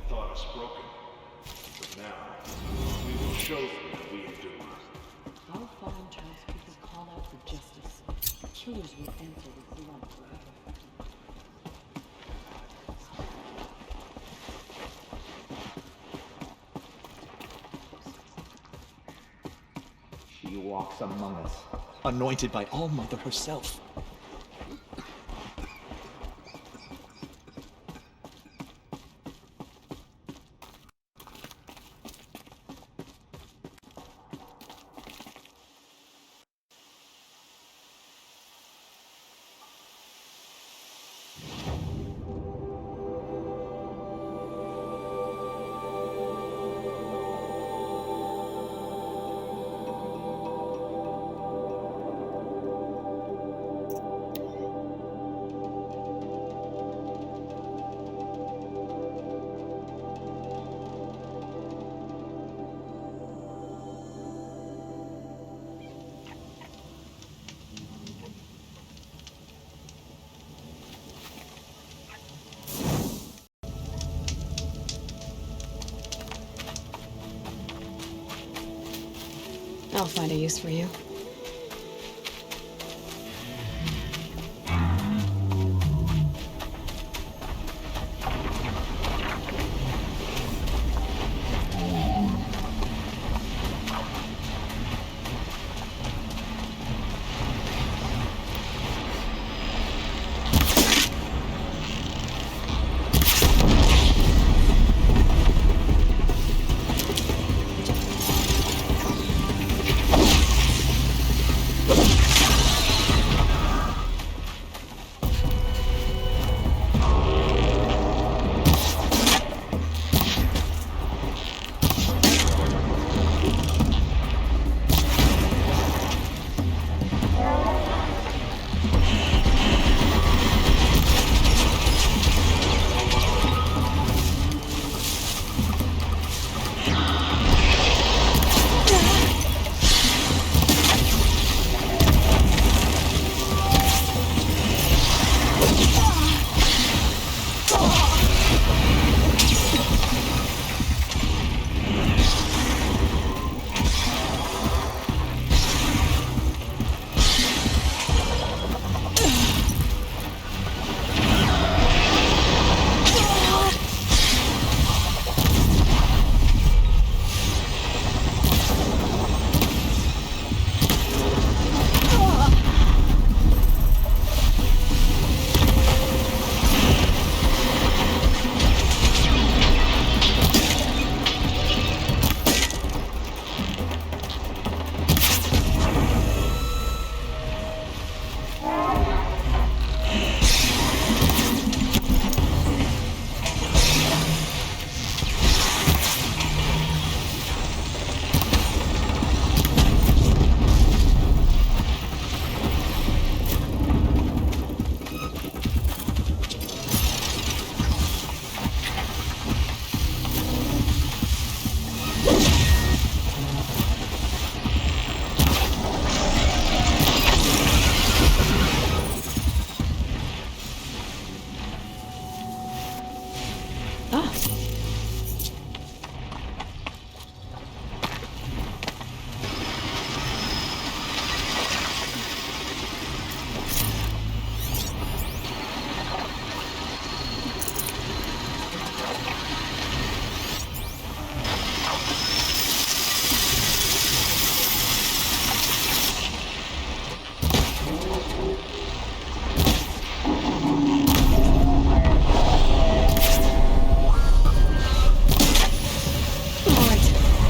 Thought us broken. But now, we will show them that we endure. How fallen townspeople call out for justice, killers will answer with blood forever. She walks among us, anointed by All-Mother herself. I'll find a use for you.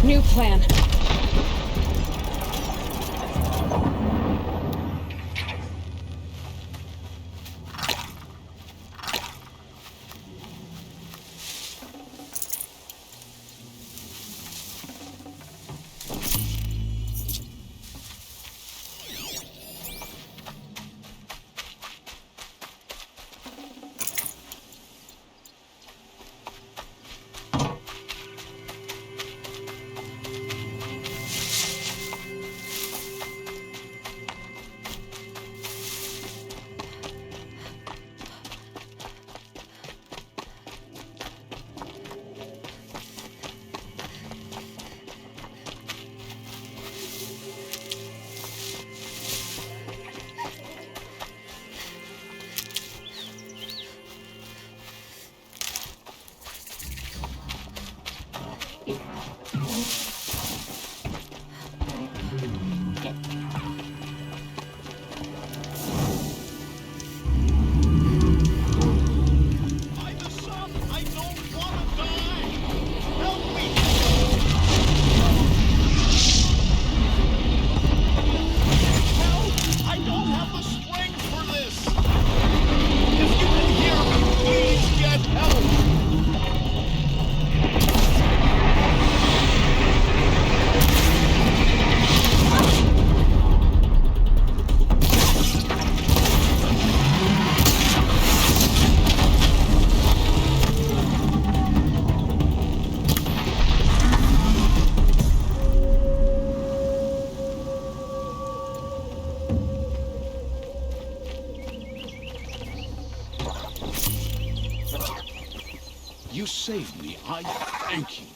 New plan. You saved me. I thank you.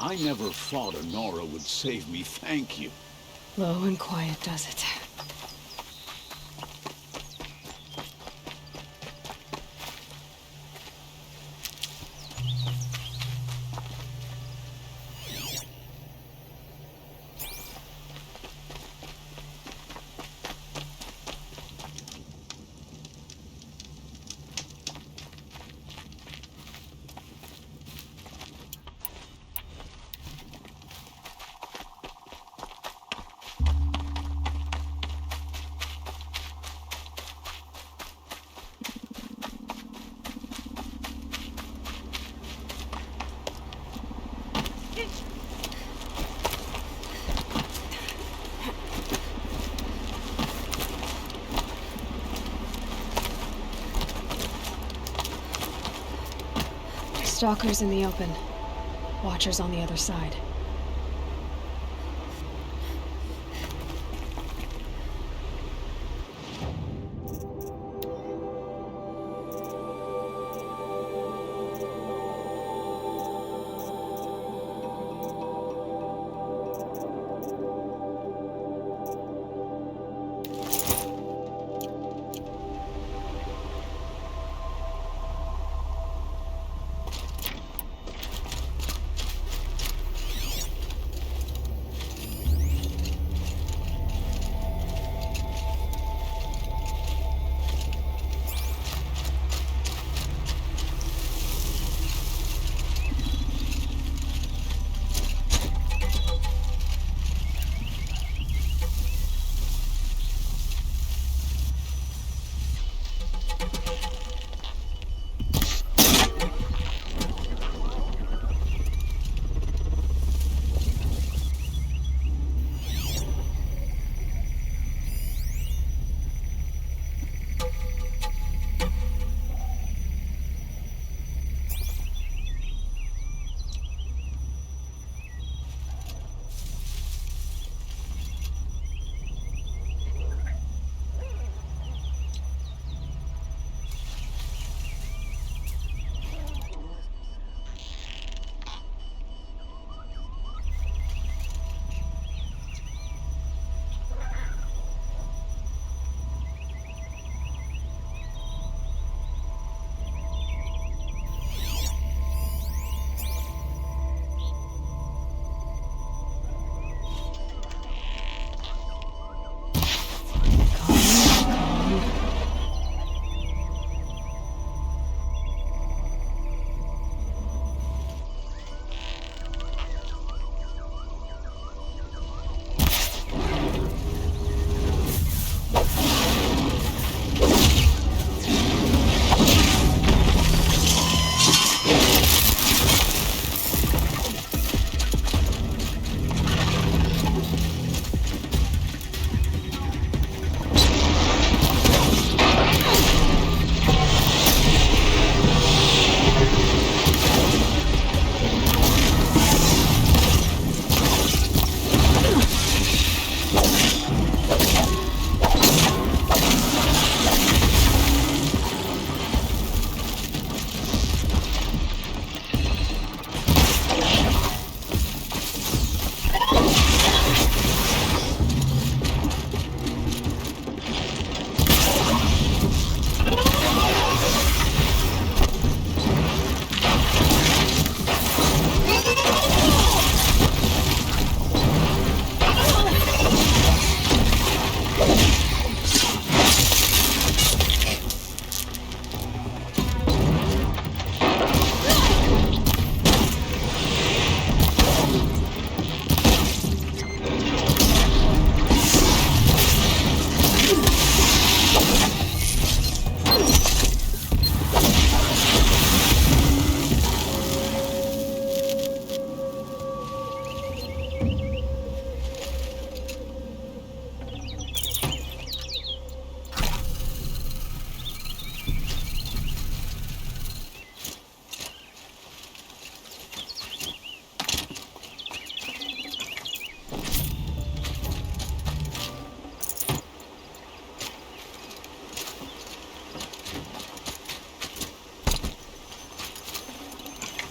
I never thought Honora would save me, thank you. Low and quiet does it. Stalkers in the open. Watchers on the other side.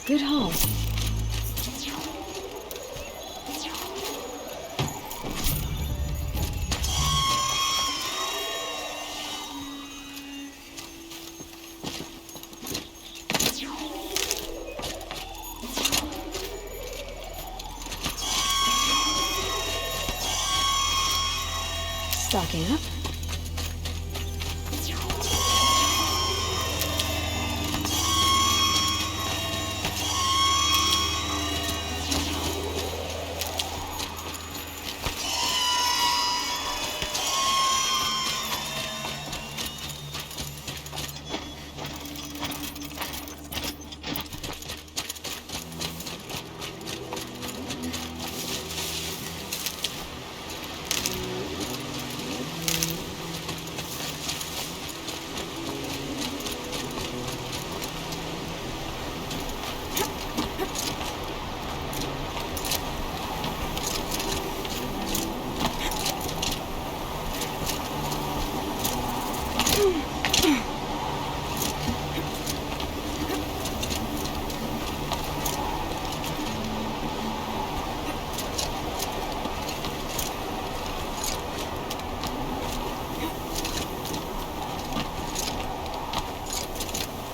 Good haul. Stocking up.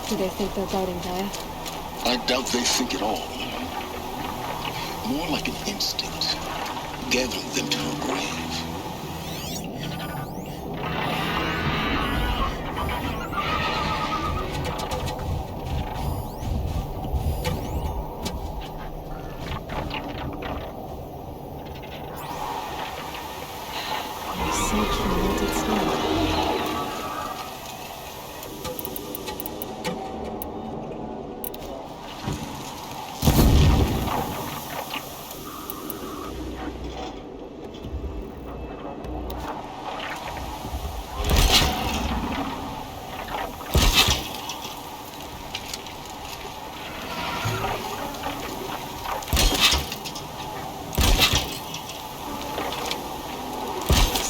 Do they think they're guarding Gaia? I doubt they think at all. More like an instinct, gathering them to her grave. Search for melted snow.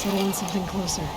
Settle on something closer.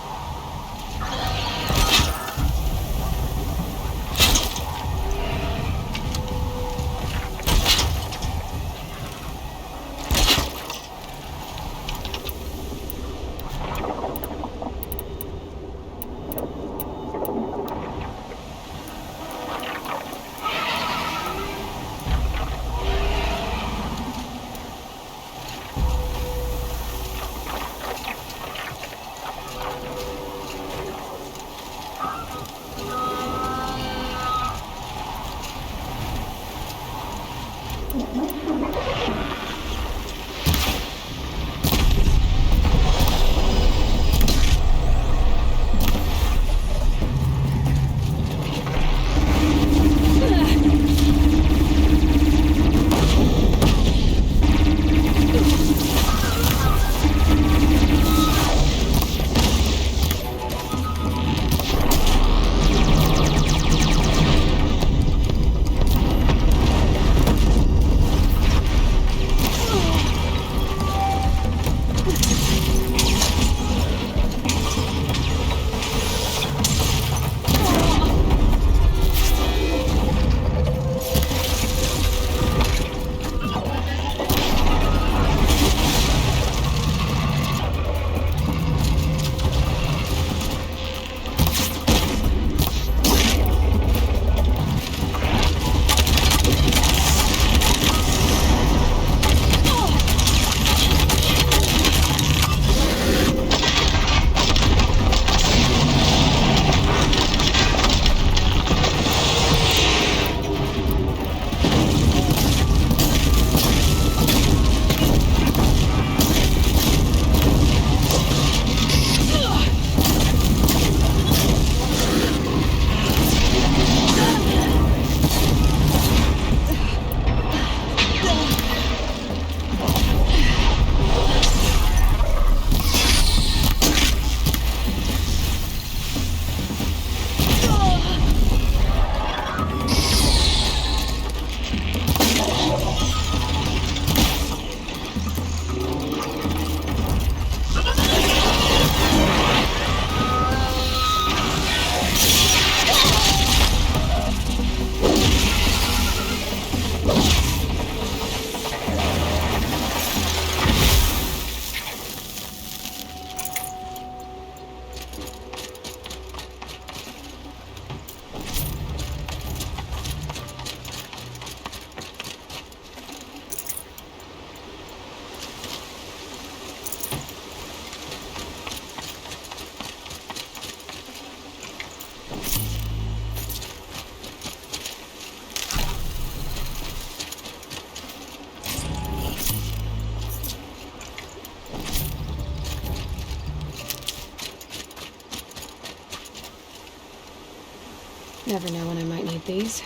Never know when I might need these.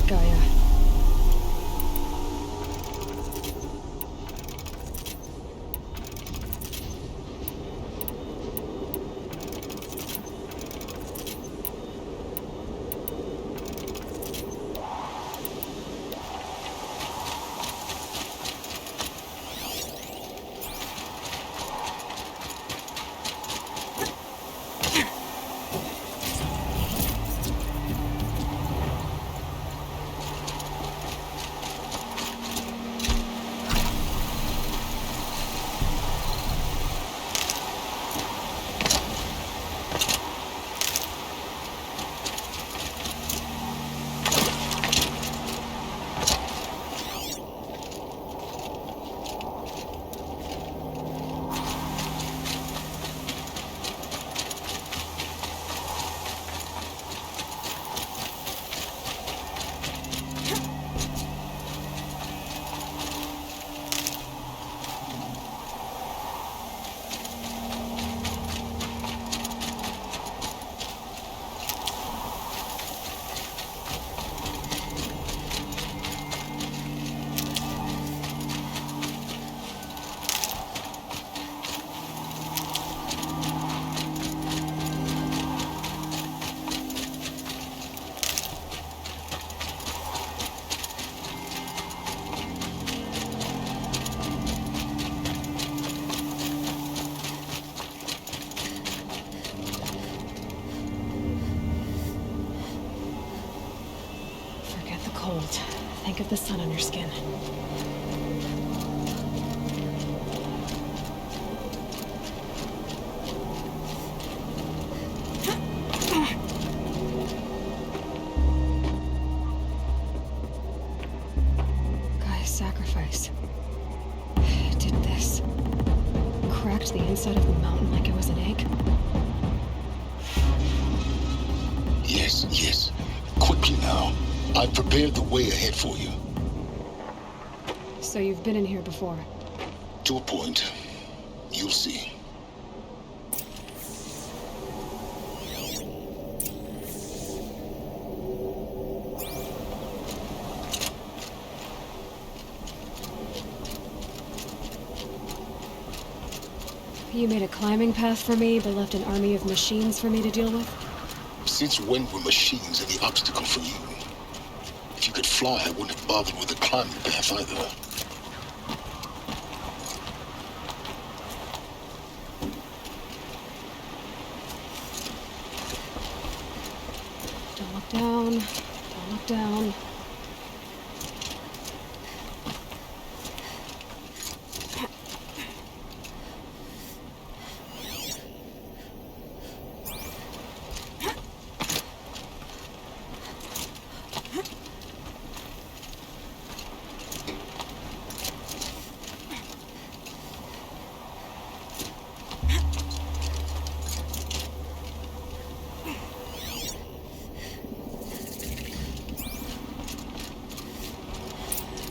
Gaia. Forget the cold. Think of the sun on your skin. Gaia's sacrifice. It did this. Cracked the inside of the mountain like it was an egg. Yes, yes. Quickly now. I've prepared the way ahead for you. So you've been in here before. To a point. You'll see. You made a climbing path for me, but left an army of machines for me to deal with? Since when were machines any obstacle for you? If you could fly, I wouldn't have bothered with a climbing path either. Don't look down. Don't look down.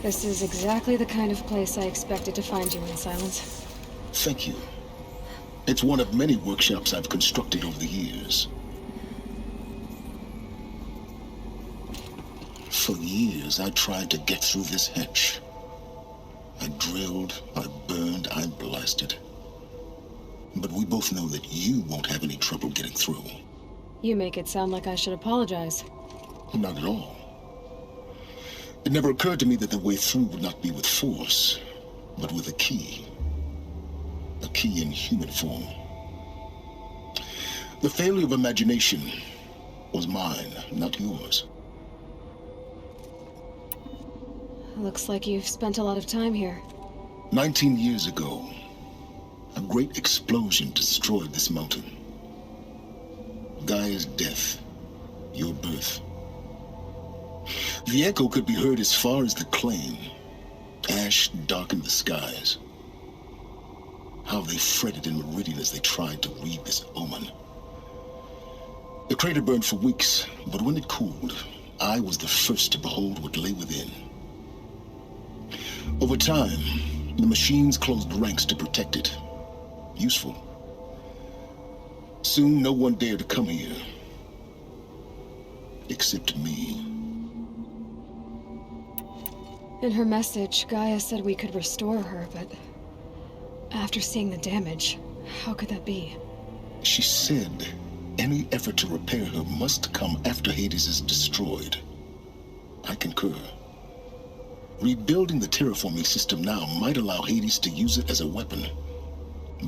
This is exactly the kind of place I expected to find you in, Silence. Thank you. It's one of many workshops I've constructed over the years. For years, I tried to get through this hatch. I drilled, I burned, I blasted. But we both know that you won't have any trouble getting through. You make it sound like I should apologize. Not at all. It never occurred to me that the way through would not be with force, but with a key. A key in human form. The failure of imagination was mine, not yours. Looks like you've spent a lot of time here. 19 years ago, a great explosion destroyed this mountain. Gaia's death, your birth. The echo could be heard as far as the claim. Ash darkened the skies. How they fretted in meridian as they tried to read this omen. The crater burned for weeks, but when it cooled, I was the first to behold what lay within. Over time, the machines closed ranks to protect it. Useful. Soon, no one dared to come here. Except me. In her message, Gaia said we could restore her, but after seeing the damage, how could that be? She said any effort to repair her must come after Hades is destroyed. I concur. Rebuilding the terraforming system now might allow Hades to use it as a weapon.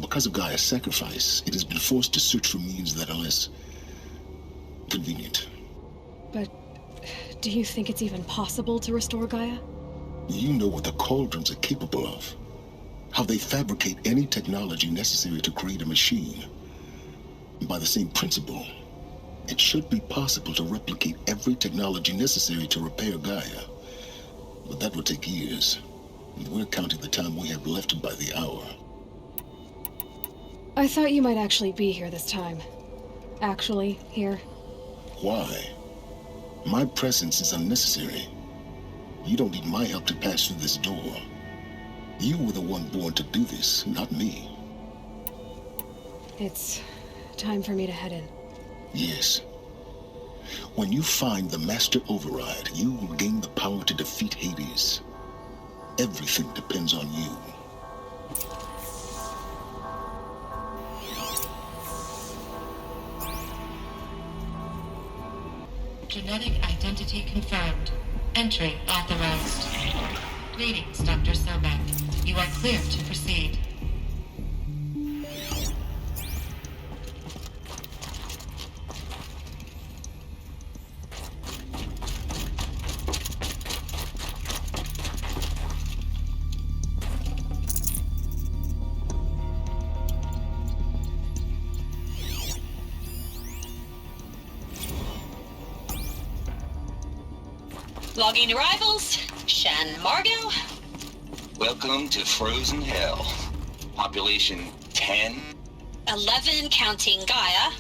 Because of Gaia's sacrifice, it has been forced to search for means that are less convenient. But do you think it's even possible to restore Gaia? You know what the cauldrons are capable of. How they fabricate any technology necessary to create a machine. By the same principle, it should be possible to replicate every technology necessary to repair Gaia. But that would take years. And we're counting the time we have left by the hour. I thought you might actually be here this time. Actually, here. Why? My presence is unnecessary. You don't need my help to pass through this door. You were the one born to do this, not me. It's time for me to head in. Yes. When you find the Master Override, you will gain the power to defeat Hades. Everything depends on you. Genetic identity confirmed. Entry authorized. Greetings, Dr. Sobek. You are clear to proceed. Logging arrivals. Shan Margot. Welcome to Frozen Hell. Population 10. 11 counting Gaia.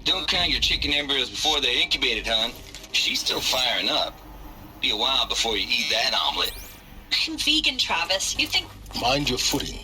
Don't count your chicken embryos before they're incubated, hon. She's still firing up. Be a while before you eat that omelet. I'm vegan, Travis. You think... Mind your footing.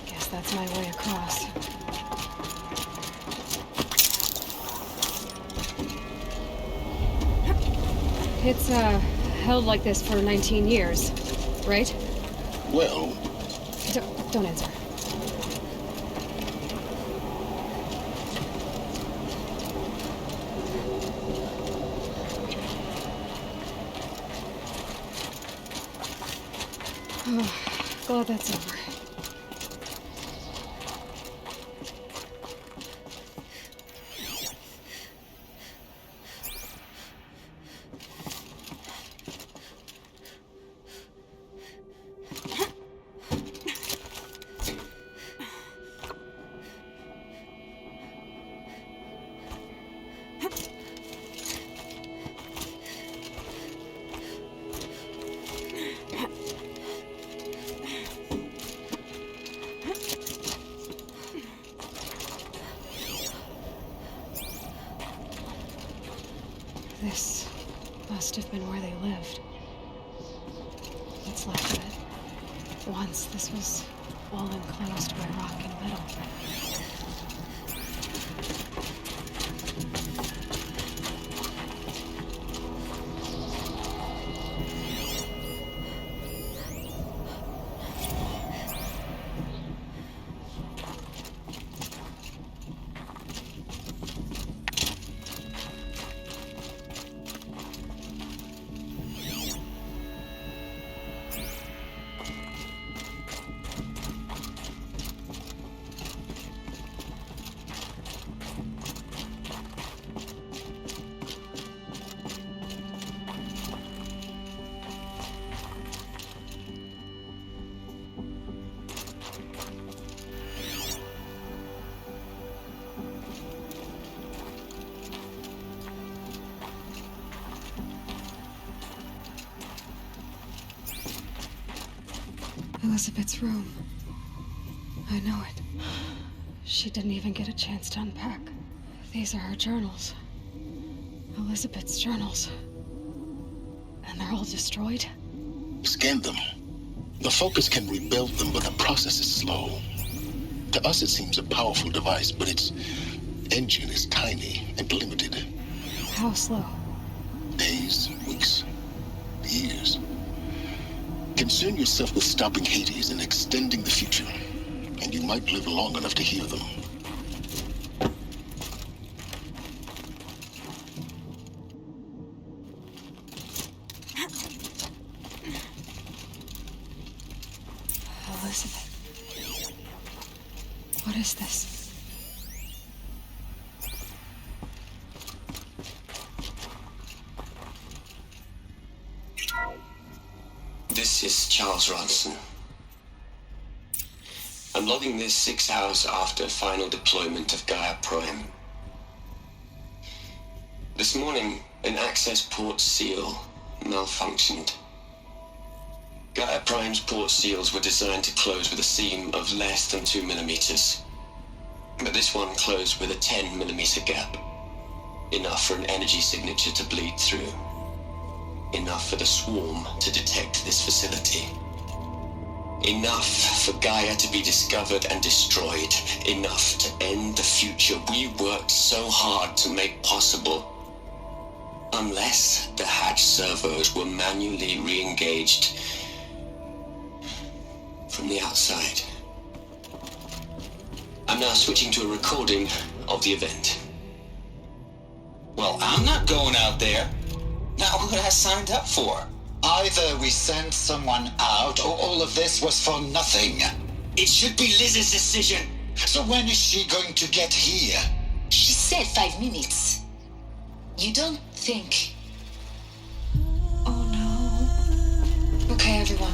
Guess that's my way across. It's, held like this for 19 years, right? Well, Don't answer. Glad that's over. This must have been where they lived. What's left of it. Once this was all enclosed by rock and metal. Elizabeth's room. I know it. She didn't even get a chance to unpack. These are her journals. Elizabeth's journals. And they're all destroyed? Scan them. The Focus can rebuild them, but the process is slow. To us, it seems a powerful device, but its engine is tiny and limited. How slow? Days, weeks, years. Concern yourself with stopping Hades and extending the future, and you might live long enough to hear them. Elizabeth. What is this? This is Charles Ronson. I'm logging this 6 hours after final deployment of Gaia Prime. This morning, an access port seal malfunctioned. Gaia Prime's port seals were designed to close with a seam of less than 2 millimeters. But this one closed with a 10 millimeter gap. Enough for an energy signature to bleed through. Enough for the swarm to detect this facility. Enough for Gaia to be discovered and destroyed. Enough to end the future we worked so hard to make possible. Unless the hatch servos were manually re-engaged from the outside. I'm now switching to a recording of the event. Well, I'm not going out there. Not what I signed up for. Either we sent someone out, or all of this was for nothing. It should be Liz's decision. So when is she going to get here? She said 5 minutes. You don't think... Oh no. Okay, everyone.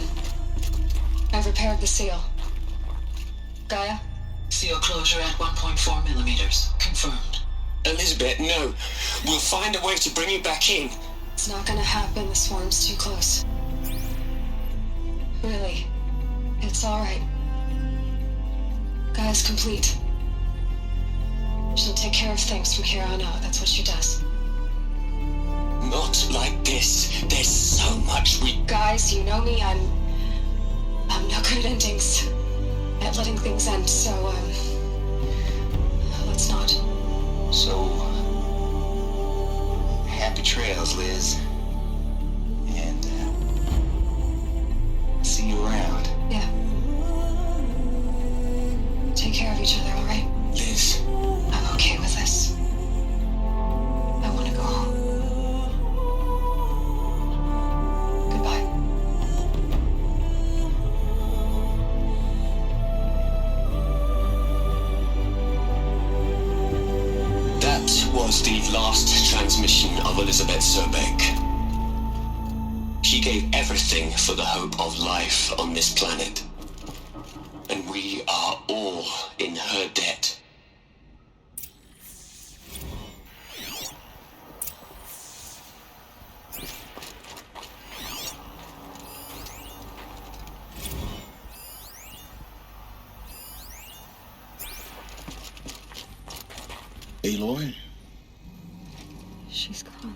I've repaired the seal. Gaia? Seal closure at 1.4 millimeters. Confirmed. Elizabeth, no. We'll find a way to bring you back in. It's not gonna happen. The swarm's too close. Really. It's alright. Gaia's complete. She'll take care of things from here on out. That's what she does. Not like this. There's so much we... Guys, you know me. I'm no good at endings. At letting things end, so, let's not. So, happy trails, Liz. And, see you around. Yeah. Take care of each other, alright? Liz. I'm okay with this. I want to go home. Goodbye. That was the last transmission of Elizabeth Sobek. She gave everything for the hope of life on this planet. And we are all in her debt. Aloy? She's gone.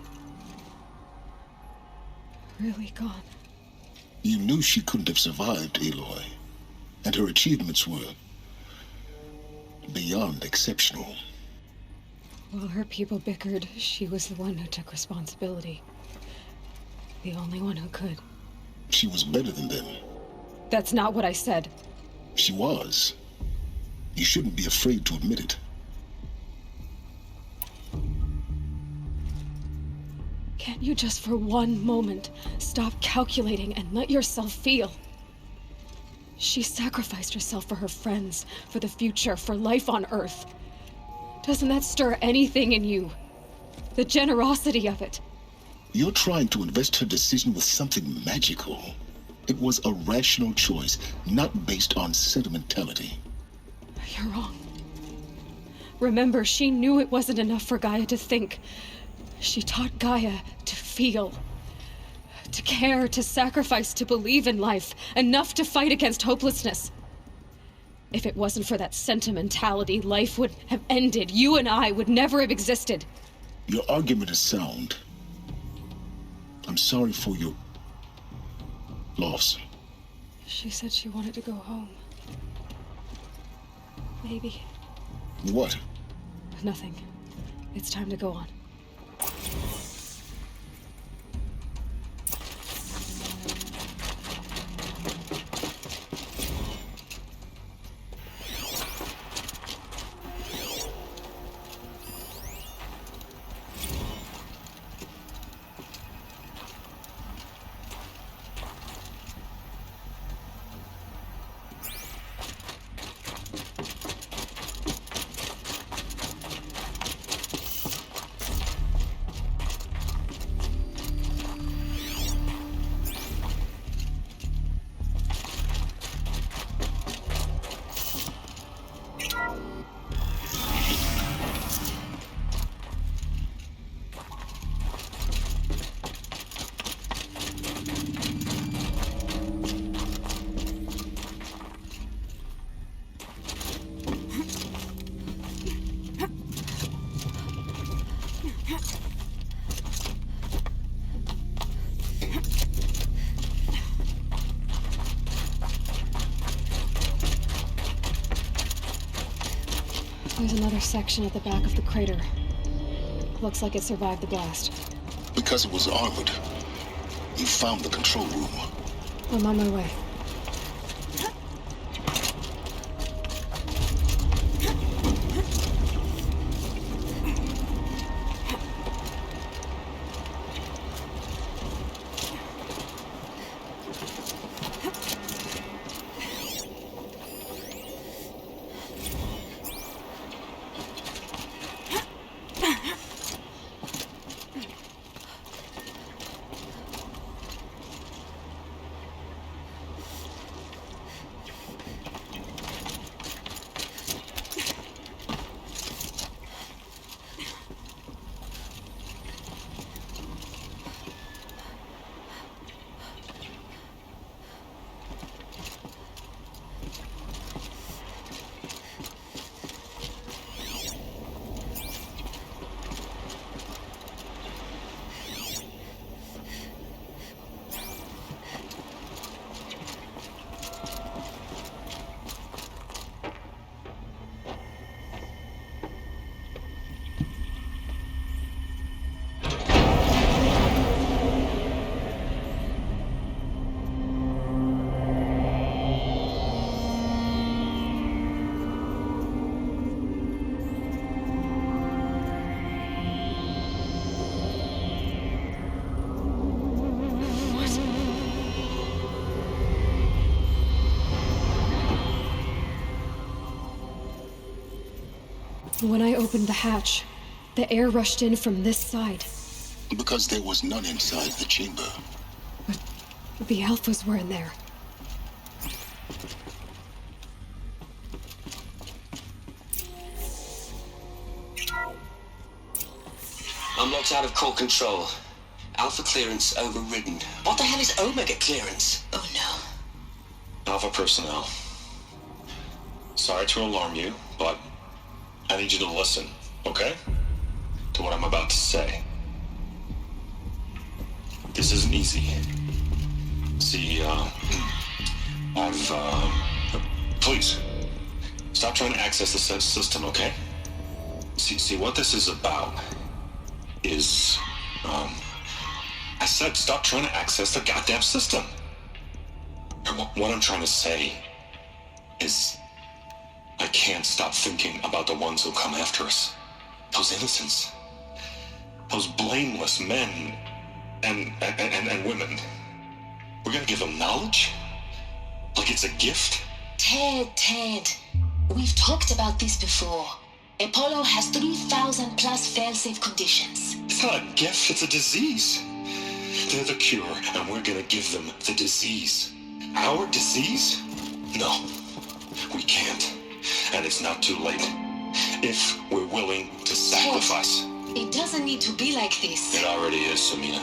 Really gone. You knew she couldn't have survived, Aloy. And her achievements were beyond exceptional. While her people bickered, she was the one who took responsibility. The only one who could. She was better than them. That's not what I said. She was. You shouldn't be afraid to admit it. Can't you just for one moment stop calculating and let yourself feel? She sacrificed herself for her friends, for the future, for life on Earth. Doesn't that stir anything in you? The generosity of it. You're trying to invest her decision with something magical. It was a rational choice, not based on sentimentality. You're wrong. Remember, she knew it wasn't enough for Gaia to think. She taught Gaia to feel. To care, to sacrifice, to believe in life, enough to fight against hopelessness. If it wasn't for that sentimentality, life would have ended. You and I would never have existed. Your argument is sound. I'm sorry for your loss. She said she wanted to go home. Maybe. What? Nothing. It's time to go on. There's another section at the back of the crater. Looks like it survived the blast. Because it was armored. You found the control room. I'm on my way. When I opened the hatch, the air rushed in from this side. Because there was none inside the chamber. But the alphas were in there. I'm locked out of core control. Alpha clearance overridden. What the hell is Omega clearance? Oh no. Alpha personnel. Sorry to alarm you, but I need you to listen, okay? To what I'm about to say. This isn't easy. See, please, stop trying to access the system, okay? See, what this is about is, I said stop trying to access the goddamn system. And what I'm trying to say is, I can't stop thinking about the ones who come after us. Those innocents. Those blameless men and women. We're gonna give them knowledge? Like it's a gift? Ted. We've talked about this before. Apollo has 3,000 plus fail-safe conditions. It's not a gift, it's a disease. They're the cure, and we're gonna give them the disease. Our disease? No, we can't. And it's not too late. If we're willing to sacrifice. Ted, it doesn't need to be like this. It already is, Samina.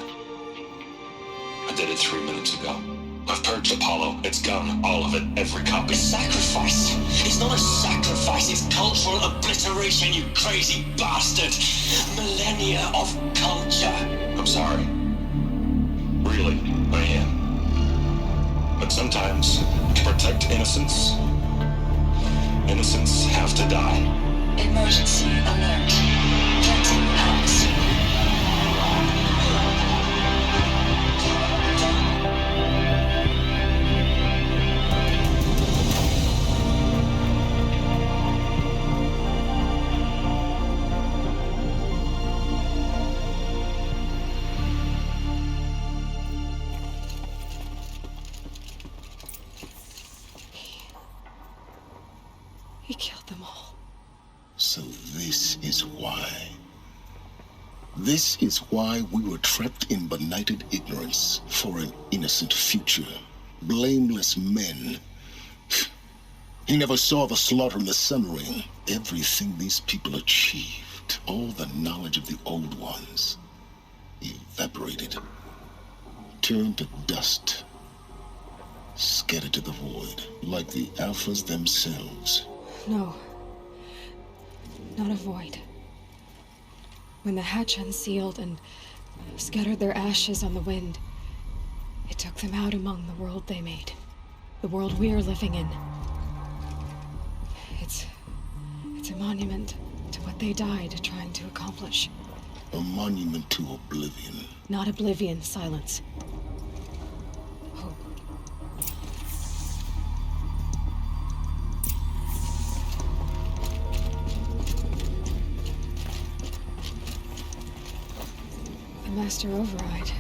I I did it 3 minutes ago. I've purged Apollo. It's gone. All of it. Every copy. A sacrifice? It's not a sacrifice, it's cultural obliteration, you crazy bastard! Millennia of culture! I'm sorry. Really, I am. But sometimes, to protect innocence, innocents have to die. Emergency alert. Venting out. He killed them all. So this is why. This is why we were trapped in benighted ignorance for an innocent future. Blameless men. He never saw the slaughter in the Sun Ring. Everything these people achieved, all the knowledge of the old ones, evaporated, turned to dust, scattered to the void, like the Alphas themselves. No. Not a void. When the hatch unsealed and scattered their ashes on the wind, it took them out among the world they made. The world we're living in. It's a monument to what they died trying to accomplish. A monument to oblivion. Not oblivion, silence. Hope. The Master Override.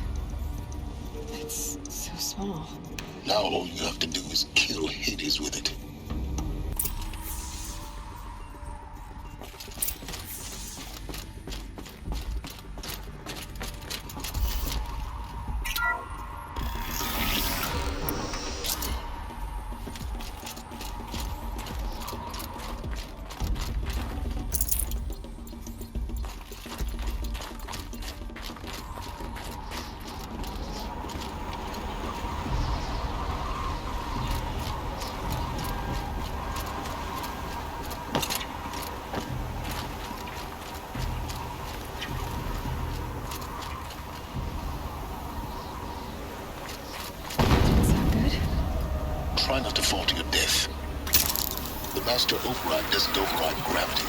It's so small. Now all you have to do is kill Hades with it. Try not to fall to your death. The Master Override doesn't override gravity.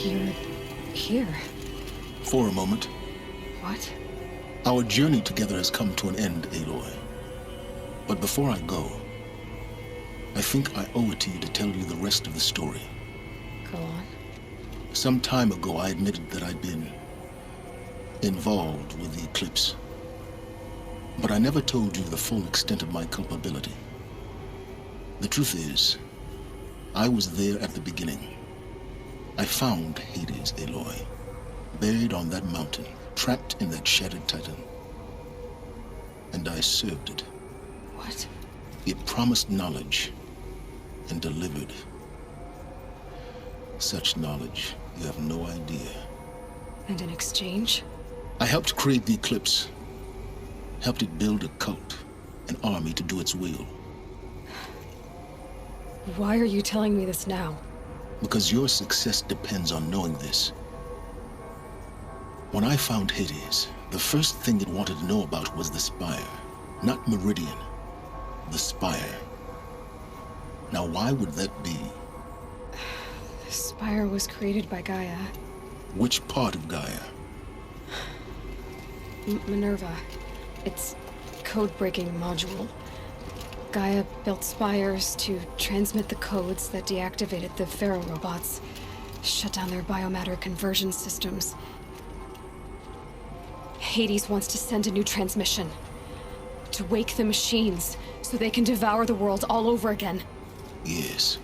You're here. For a moment. What? Our journey together has come to an end, Aloy. But before I go, I think I owe it to you to tell you the rest of the story. Go on. Some time ago, I admitted that I'd been involved with the eclipse. But I never told you the full extent of my culpability. The truth is, I was there at the beginning. I found Hades, Aloy, buried on that mountain, trapped in that shattered titan. And I served it. What? It promised knowledge and delivered. Such knowledge, you have no idea. And in exchange? I helped create the eclipse. Helped it build a cult, an army to do its will. Why are you telling me this now? Because your success depends on knowing this. When I found Hades, the first thing it wanted to know about was the Spire. Not Meridian. The Spire. Now, why would that be? The Spire was created by Gaia. Which part of Gaia? Minerva. Its code-breaking module. Gaia built spires to transmit the codes that deactivated the Pharaoh robots, shut down their biomatter conversion systems. Hades wants to send a new transmission. To wake the machines, so they can devour the world all over again. Yes.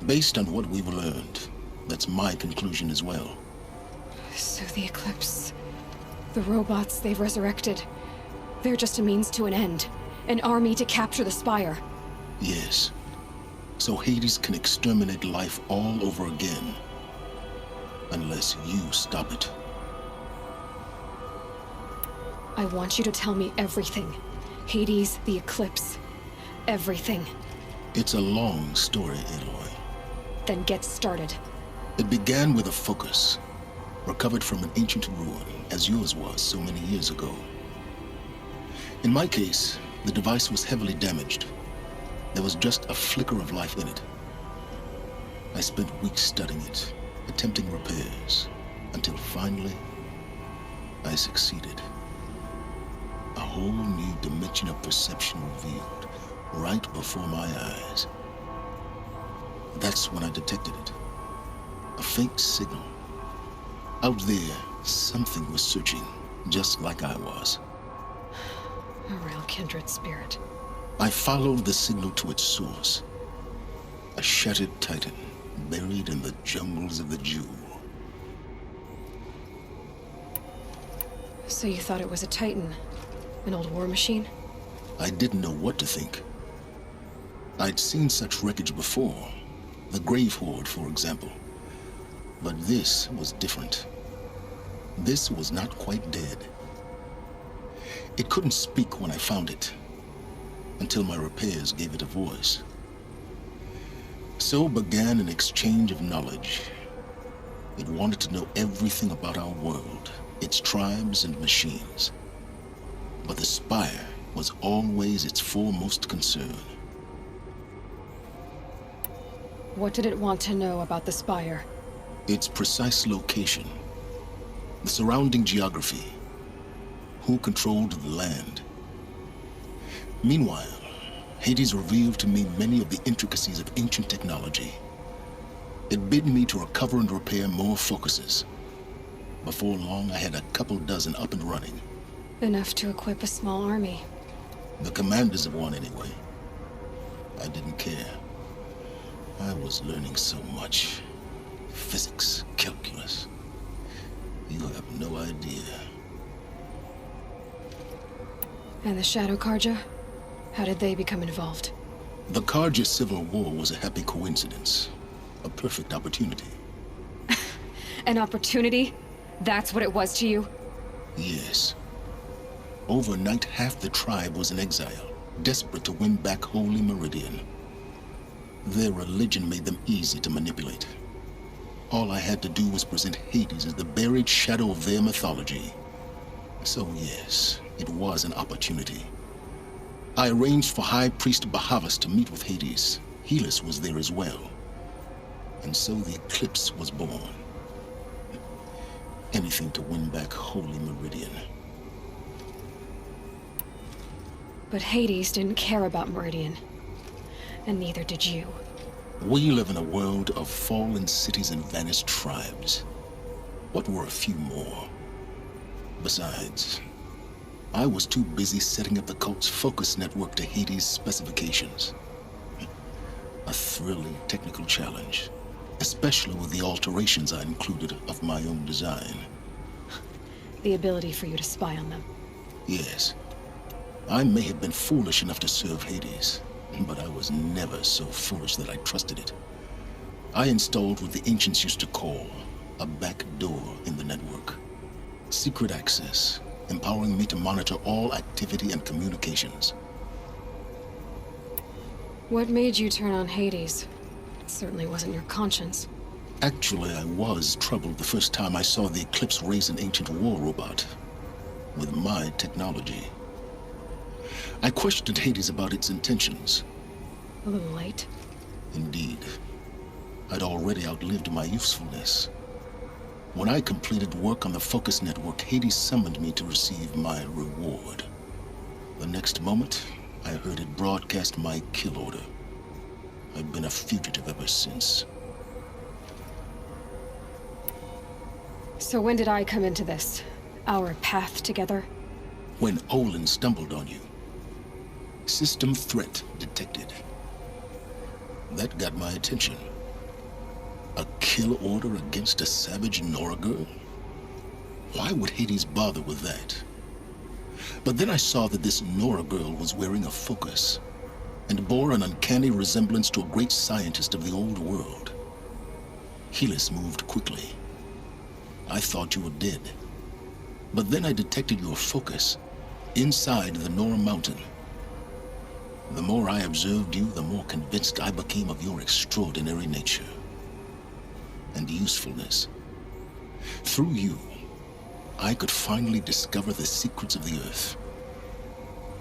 Based on what we've learned, that's my conclusion as well. So the Eclipse... the robots they've resurrected... they're just a means to an end. An army to capture the Spire. Yes. So Hades can exterminate life all over again. Unless you stop it. I want you to tell me everything. Hades, the Eclipse. Everything. It's a long story, Aloy. Then get started. It began with a focus, recovered from an ancient ruin, as yours was so many years ago. In my case, the device was heavily damaged. There was just a flicker of life in it. I spent weeks studying it, attempting repairs, until finally, I succeeded. A whole new dimension of perception revealed, right before my eyes. That's when I detected it. A faint signal. Out there, something was searching, just like I was. A real kindred spirit. I followed the signal to its source. A shattered titan, buried in the jungles of the Jewel. So you thought it was a titan? An old war machine? I didn't know what to think. I'd seen such wreckage before. The Grave Horde, for example. But this was different. This was not quite dead. It couldn't speak when I found it, until my repairs gave it a voice. So began an exchange of knowledge. It wanted to know everything about our world, its tribes and machines. But the Spire was always its foremost concern. What did it want to know about the Spire? Its precise location, the surrounding geography, who controlled the land. Meanwhile, Hades revealed to me many of the intricacies of ancient technology. It bid me to recover and repair more focuses. Before long, I had a couple dozen up and running. Enough to equip a small army. The commanders of one, anyway. I didn't care. I was learning so much. Physics, calculus. You have no idea. And the Shadow Karja? How did they become involved? The Karja Civil War was a happy coincidence. A perfect opportunity. An opportunity? That's what it was to you? Yes. Overnight, half the tribe was in exile, desperate to win back Holy Meridian. Their religion made them easy to manipulate. All I had to do was present Hades as the buried shadow of their mythology. So yes, it was an opportunity. I arranged for High Priest Bahavas to meet with Hades. Helis was there as well. And so the Eclipse was born. Anything to win back Holy Meridian. But Hades didn't care about Meridian. And neither did you. We live in a world of fallen cities and vanished tribes. What were a few more? Besides, I was too busy setting up the cult's focus network to Hades' specifications. A thrilling technical challenge, especially with the alterations I included of my own design. The ability for you to spy on them. Yes. I may have been foolish enough to serve Hades, but I was never so foolish that I trusted it. I installed what the ancients used to call a back door in the network. Secret access, empowering me to monitor all activity and communications. What made you turn on Hades? It certainly wasn't your conscience. Actually, I was troubled the first time I saw the Eclipse raise an ancient war robot with my technology. I questioned Hades about its intentions. A little late. Indeed, I'd already outlived my usefulness. When I completed work on the Focus Network, Hades summoned me to receive my reward. The next moment, I heard it broadcast my kill order. I've been a fugitive ever since. So when did I come into this? Our path together? When Olin stumbled on you. System threat detected. That got my attention. A kill order against a savage Nora girl? Why would Hades bother with that? But then I saw that this Nora girl was wearing a focus, and bore an uncanny resemblance to a great scientist of the old world. Helis moved quickly. I thought you were dead. But then I detected your focus inside the Nora mountain. The more I observed you, the more convinced I became of your extraordinary nature and usefulness. Through you, I could finally discover the secrets of the Earth.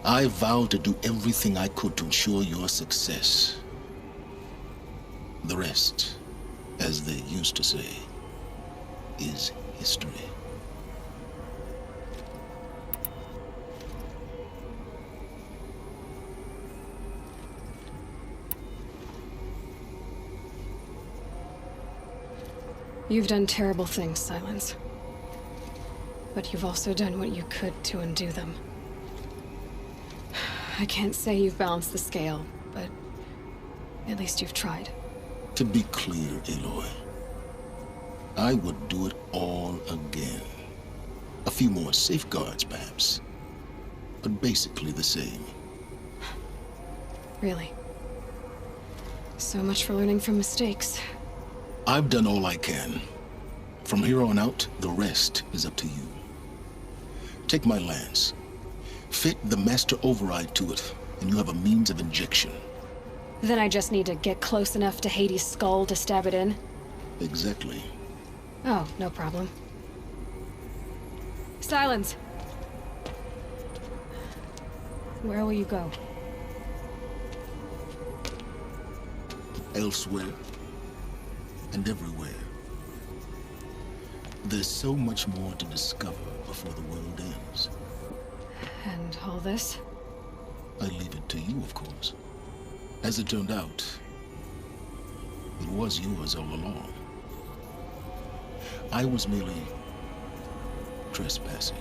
I vowed to do everything I could to ensure your success. The rest, as they used to say, is history. You've done terrible things, Silence. But you've also done what you could to undo them. I can't say you've balanced the scale, but at least you've tried. To be clear, Aloy, I would do it all again. A few more safeguards, perhaps, but basically the same. Really? So much for learning from mistakes. I've done all I can. From here on out, the rest is up to you. Take my lance. Fit the master override to it, and you have a means of injection. Then I just need to get close enough to Hades' skull to stab it in? Exactly. Oh, no problem. Silence! Where will you go? Elsewhere. And everywhere. There's so much more to discover before the world ends. And all this? I leave it to you, of course. As it turned out, it was yours all along. I was merely trespassing.